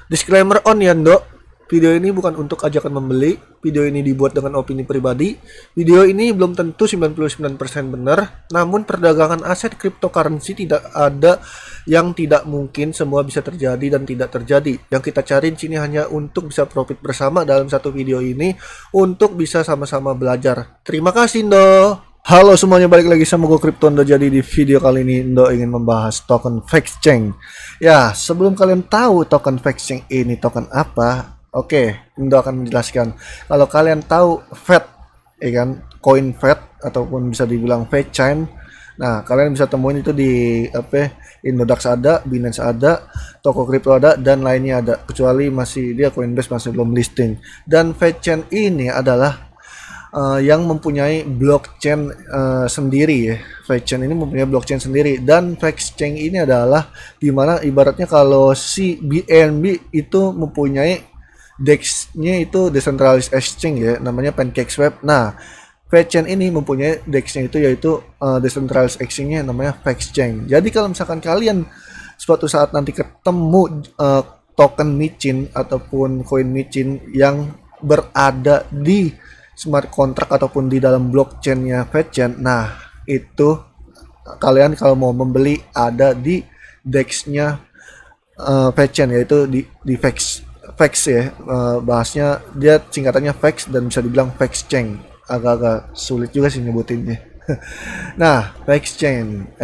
Disclaimer on ya, Ndok. Video ini bukan untuk ajakan membeli. Video ini dibuat dengan opini pribadi. Video ini belum tentu 99% benar. Namun perdagangan aset cryptocurrency tidak ada yang tidak mungkin, semua bisa terjadi dan tidak terjadi. Yang kita cari di sini hanya untuk bisa profit bersama dalam satu video ini untuk bisa sama-sama belajar. Terima kasih, Ndok. Halo semuanya, balik lagi sama gue Cryptondo. Jadi di video kali ini Indo ingin membahas token FakeChain. Ya, sebelum kalian tahu token FakeChain ini token apa, oke, Indo akan menjelaskan. Kalau kalian tahu FED, ya kan, koin FED ataupun bisa dibilang FakeChain. Nah, kalian bisa temuin itu di Indodax ada, Binance ada, toko kripto ada, dan lainnya ada. Kecuali masih dia Coinbase masih belum listing. Dan FakeChain ini adalah yang mempunyai blockchain sendiri ya. FakeChain ini mempunyai blockchain sendiri, dan FakeChain ini adalah dimana ibaratnya kalau si BNB itu mempunyai DEX-nya itu decentralized exchange ya, namanya PancakeSwap. Nah, FakeChain ini mempunyai DEX-nya itu yaitu decentralized exchange-nya namanya FakeChain. Jadi kalau misalkan kalian suatu saat nanti ketemu token micin ataupun koin micin yang berada di smart contract ataupun di dalam blockchainnya FakeChain, nah itu kalian kalau mau membeli ada di DEX-nya FakeChain, yaitu di Fax ya, bahasnya dia singkatannya Fax dan bisa dibilang FakeChain. Agak-agak sulit juga sih nyebutinnya. Nah, FakeChain.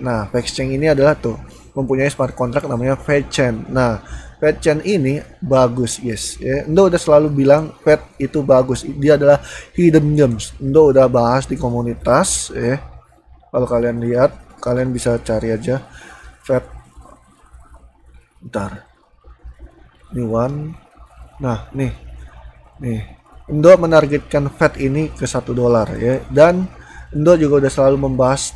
Nah, FakeChain ini adalah tuh mempunyai smart contract namanya FakeChain. Nah, FakeChain ini bagus, yes. Ya, Indo udah selalu bilang Fed itu bagus. Dia adalah hidden gems. Indo udah bahas di komunitas, ya. Kalau kalian lihat, kalian bisa cari aja Fed. Bentar. Ini one. Nah, nih. Indo menargetkan Fed ini ke $1 ya. Dan Indo juga udah selalu membahas,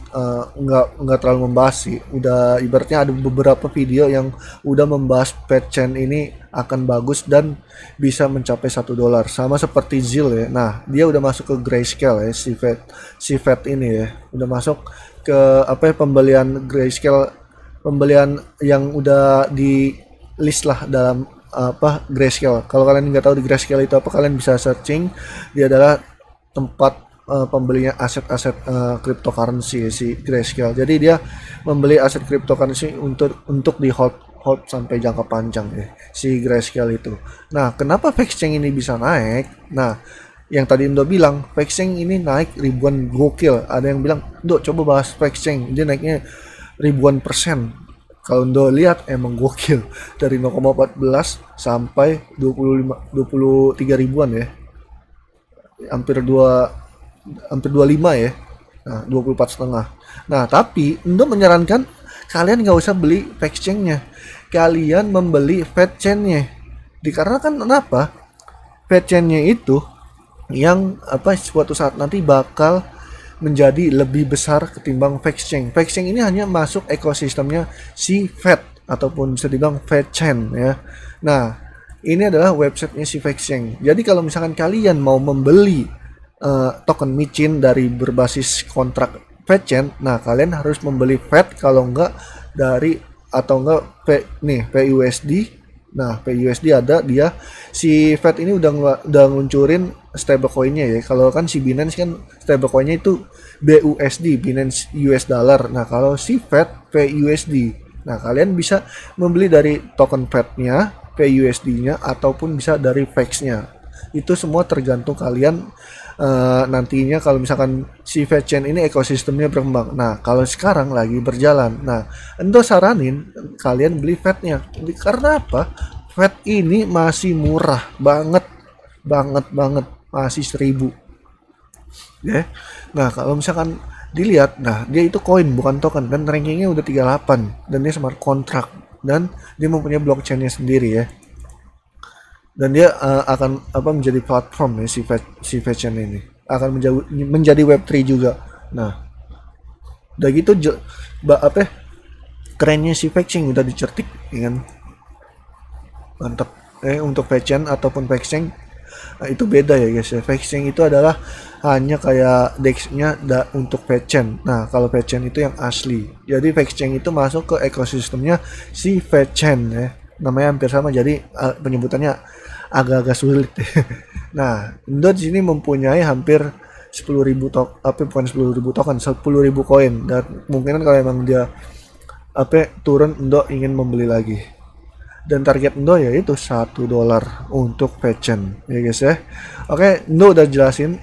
nggak terlalu membahas sih, udah ibaratnya ada beberapa video yang udah membahas FakeChain ini akan bagus dan bisa mencapai $1, sama seperti ZIL ya. Nah, dia udah masuk ke grayscale ya, si Fed ini ya, udah masuk ke pembelian grayscale, pembelian yang udah di list lah dalam grayscale. Kalau kalian nggak tahu di grayscale itu apa, kalian bisa searching. Dia adalah tempat pembelinya aset-aset cryptocurrency si Grayscale. Jadi dia membeli aset cryptocurrency untuk di hold sampai jangka panjang ya, si Grayscale itu. Nah, kenapa FakeChain ini bisa naik? Nah, yang tadi Indo bilang FakeChain ini naik ribuan, gokil. Ada yang bilang, "Indo coba bahas FakeChain, dia naiknya ribuan persen." Kalau Indo lihat emang gokil, dari 0,14 sampai 23 ribuan ya. Hampir 25 ya. Nah, 24,5. Nah, tapi Indo menyarankan kalian nggak usah beli FakeChain-nya. Kalian membeli FakeChain-nya. Dikarenakan kenapa? FakeChain-nya itu yang suatu saat nanti bakal menjadi lebih besar ketimbang FakeChain. FakeChain ini hanya masuk ekosistemnya si Fed ataupun bisa dibilang FakeChain ya. Nah, ini adalah websitenya si FakeChain. Jadi kalau misalkan kalian mau membeli token micin dari berbasis kontrak FakeChain, nah kalian harus membeli Fed, kalau enggak dari atau enggak PUSD. Nah, PUSD ada, dia si Fed ini udah ngeluncurin stablecoin-nya ya. Kalau kan si Binance kan stablecoin-nya itu BUSD, Binance US Dollar. Nah, kalau si Fed PUSD. Nah, kalian bisa membeli dari token Fed-nya, PUSD-nya, ataupun bisa dari FAX-nya. Itu semua tergantung kalian nantinya kalau misalkan si FakeChain ini ekosistemnya berkembang. Nah, kalau sekarang lagi berjalan. Nah, Endo saranin kalian beli Fed-nya. Karena apa? Fed ini masih murah banget, masih 1.000. Ya. Nah, kalau misalkan dilihat, nah dia itu koin bukan token, dan rankingnya udah 38, dan dia smart contract, dan dia mempunyai blockchain-nya sendiri ya. Dan dia akan menjadi platform ya, si FakeChain ini akan menjadi Web3 juga. Nah, udah gitu kerennya si FakeChain udah dicertik ya kan, mantap untuk FakeChain ataupun FakeChain Nah, itu beda ya guys ya. VexChain itu adalah hanya kayak DEX-nya untuk VeChain. Nah, kalau VeChain itu yang asli. Jadi VexChain itu masuk ke ekosistemnya si VeChain ya. Namanya hampir sama, jadi penyebutannya agak-agak sulit. Nah, Indo di sini mempunyai hampir 10.000 bukan 10.000 token, 10.000 koin, dan kemungkinan kalau emang dia turun, Indo ingin membeli lagi. Dan target Indo yaitu $1 untuk VeChain ya guys ya. Oke, Indo udah jelasin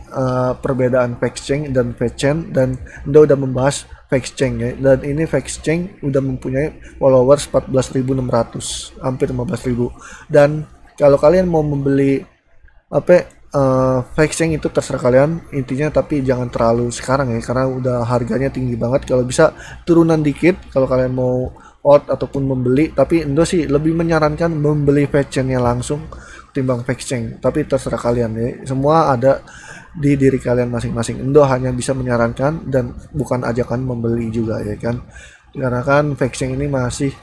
perbedaan VexChain dan VeChain, dan Indo udah membahas VexChain ya. Dan ini VexChain udah mempunyai followers 14.600, hampir 15.000. Dan kalau kalian mau membeli VexChain itu terserah kalian intinya, tapi jangan terlalu sekarang ya, karena udah harganya tinggi banget. Kalau bisa turunan dikit kalau kalian mau out ataupun membeli, tapi Indo sih lebih menyarankan membeli VeChain-nya langsung ketimbang VexChain, tapi terserah kalian ya, semua ada di diri kalian masing-masing. Indo hanya bisa menyarankan dan bukan ajakan membeli juga ya kan, karena kan VexChain ini masih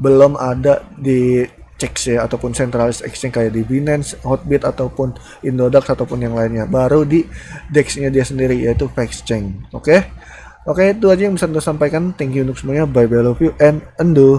belum ada di CEX ya, ataupun centralized exchange kayak di Binance, Hotbit ataupun Indodax ataupun yang lainnya. Baru di DEX-nya dia sendiri yaitu VexChain. Oke, itu aja yang bisa Endo sampaikan. Thank you untuk semuanya. Bye bye, love you and Endo.